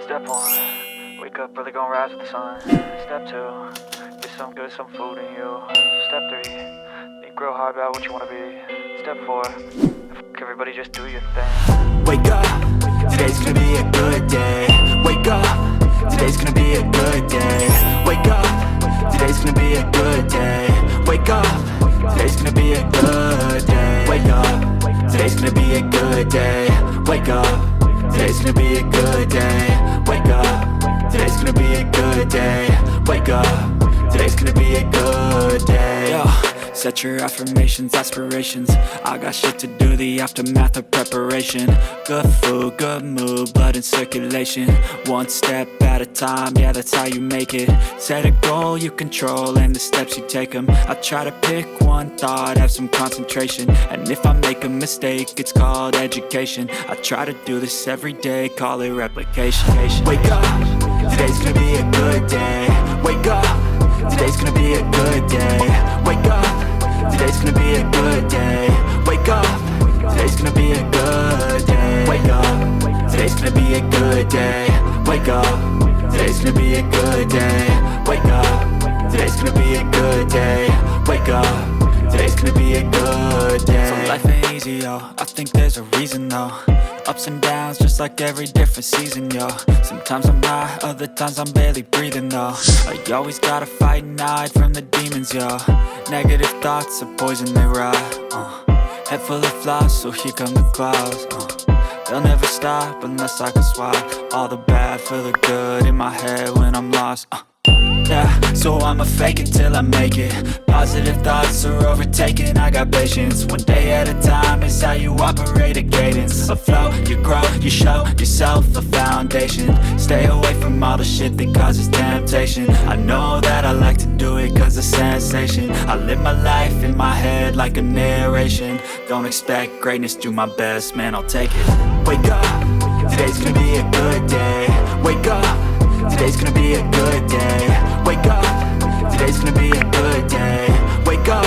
Step 1, wake up early, gonna rise with the sun. Step 2, get some good, some food in you. Step 3, think real hard about what you wanna be. Step 4, everybody just do your thing. Wake up, today's gonna be a good day. Wake up, today's gonna be a good day. Wake up, today's gonna be a good day. Wake up, today's gonna be a good day. Wake up, today's gonna be a good day. Wake up, today's gonna be a good day. Wake up, today's gonna be a good day. Wake up, today's gonna be a good day. Yo, set your affirmations, aspirations. I got shit to do, the aftermath of preparation. Good food, good mood, blood in circulation. One step at a time, yeah, that's how you make it. Set a goal you control and the steps you take them. I try to pick one thought, have some concentration. And if I make a mistake, it's called education. I try to do this every day, call it replication. Wake up, today's gonna be a good day. Wake up, today's gonna be a good day. Wake up, today's gonna be a good day. Wake up, today's gonna be a good day. Wake up, today's gonna be a good day. Wake up, today's gonna be a good day. Wake up, today's gonna be a good day. Wake up, today's gonna be a good day. So life ain't easy, yo, I think there's a reason though. Ups and downs, just like every different season, yo. Sometimes I'm high, other times I'm barely breathing, though. I always gotta fight and hide from the demons, yo. Negative thoughts are poison, they rot. Head full of flies, so here come the clouds. They'll never stop unless I can swap all the bad for the good in my head when I'm lost. Yeah, so I'ma fake it till I make it. Positive thoughts are overtaken, I got patience. One day at a time is how you operate a cadence. A flow, you grow, you show yourself a foundation. Stay away from all the shit that causes temptation. I know that I like to do it cause it's sensation. I live my life in my head like a narration. Don't expect greatness, do my best, man, I'll take it. Wake up, today's gonna be a good day. Wake up, today's gonna be a good day. Wake up, today's gonna be a good day. Wake up,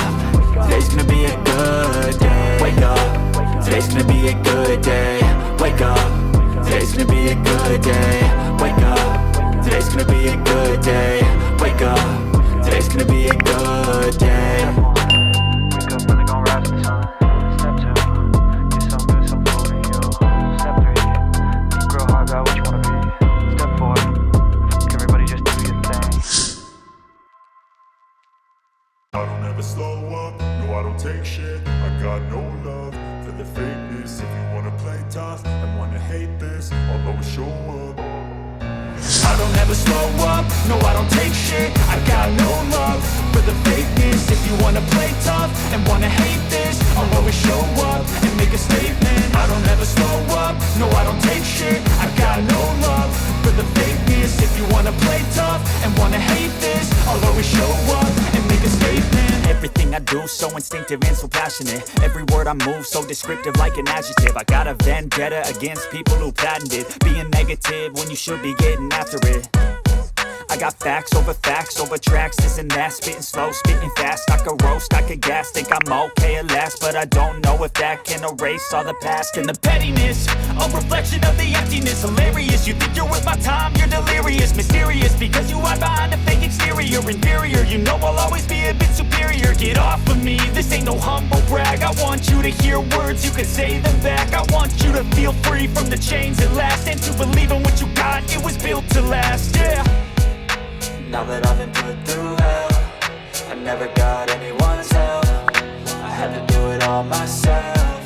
today's gonna be a good day. Wake up, today's gonna be a good day. Wake up, today's gonna be a good day. Wake up, today's gonna be a good day. Wake up, today's gonna be a good day. Wake up early, gonna rise with the sun. Step 2, get some good, some food in you. Step 3, think real hard about what you wanna be. Step 4, everybody just do your thing. I don't ever slow up, no I don't take shit. I got no love for the fakeness. If you wanna play tough and wanna hate this, I'll always show up. I don't ever slow up, no I don't take shit. I got no love for the fakeness. If you wanna play tough and wanna hate this, I'll always show up and make a statement. I don't ever slow up, no I don't take shit. I got no love for the fakeness. If you wanna play tough and wanna hate this, I'll always show up and make a statement. Everything I do so instinctive and so passionate. Every word I move so descriptive like an adjective. I got a vendetta against people who patented being negative when you should be getting after it. I got facts over tracks, this and that. Spitting slow, spitting fast. I could roast, I could gas. Think I'm okay at last, but I don't know if that can erase all the past. And the pettiness, a reflection of the emptiness. Hilarious, you think you're worth my time, you're delirious. Mysterious, because you hide behind a fake exterior. Inferior, you know I'll always be a bit superior. Get off of me, this ain't no humble brag. I want you to hear words, you can say them back. I want you to feel free from the chains at last, and to believe in what you got, it was built to last, yeah. Now that I've been put through hell, I never got anyone's help. I had to do it all myself.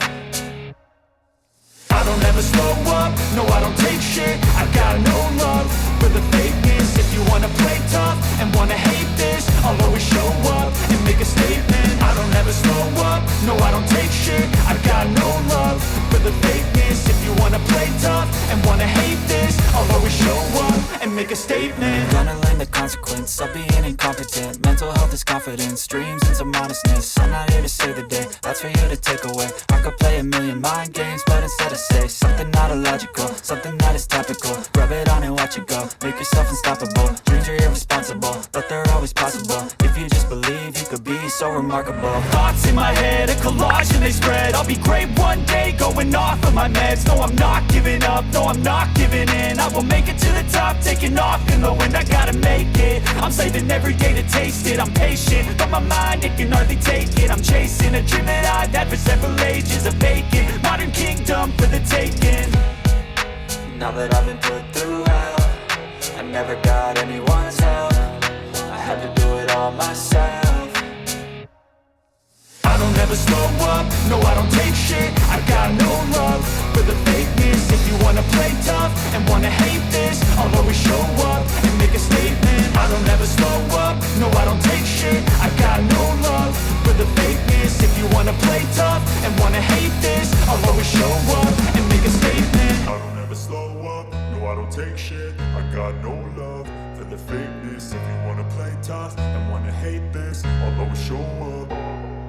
I don't ever slow up, no I don't take shit. I got no love for the fakeness. If you wanna play tough and wanna hate this, I'll always show up and make a statement. I don't ever slow up, no I don't take shit. I got no love for the fakeness. If you wanna play tough and wanna hate this, I'll always show up and make a statement. Gonna learn the consequence of being incompetent. Mental health is confidence, dreams and some honestness. I'm not here to save the day, that's for you to take away. I could play a million mind games, but instead I say something not illogical, something that is topical. Rub it on and watch it go, make yourself unstoppable. Dreams are irresponsible, but they're always possible. If you just believe, you could be so remarkable. Thoughts in my head, a collage and they spread. I'll be great one day, going off of my meds. No, I'm not giving up, no, I'm not giving in. I will make it to the stop, taking off in the wind, I gotta make it. I'm saving every day to taste it. I'm patient, but my mind, it can hardly take it. I'm chasing a dream that I've had for several ages. A vacant, modern kingdom for the taking. Now that I've been put through hell, I never got anyone's help. I had to do it all myself. I don't ever slow up, no I don't take shit. I got no love for the fakeness. If you wanna play tough and wanna hate this, I'll always show up and make a statement. I don't ever slow up, no I don't take shit. I got no love for the fakeness. If you wanna play tough and wanna hate this, I'll always show up and make a statement. I don't ever slow up, no I don't take shit. I got no love for the fakeness. If you wanna play tough and wanna hate this, I'll always show up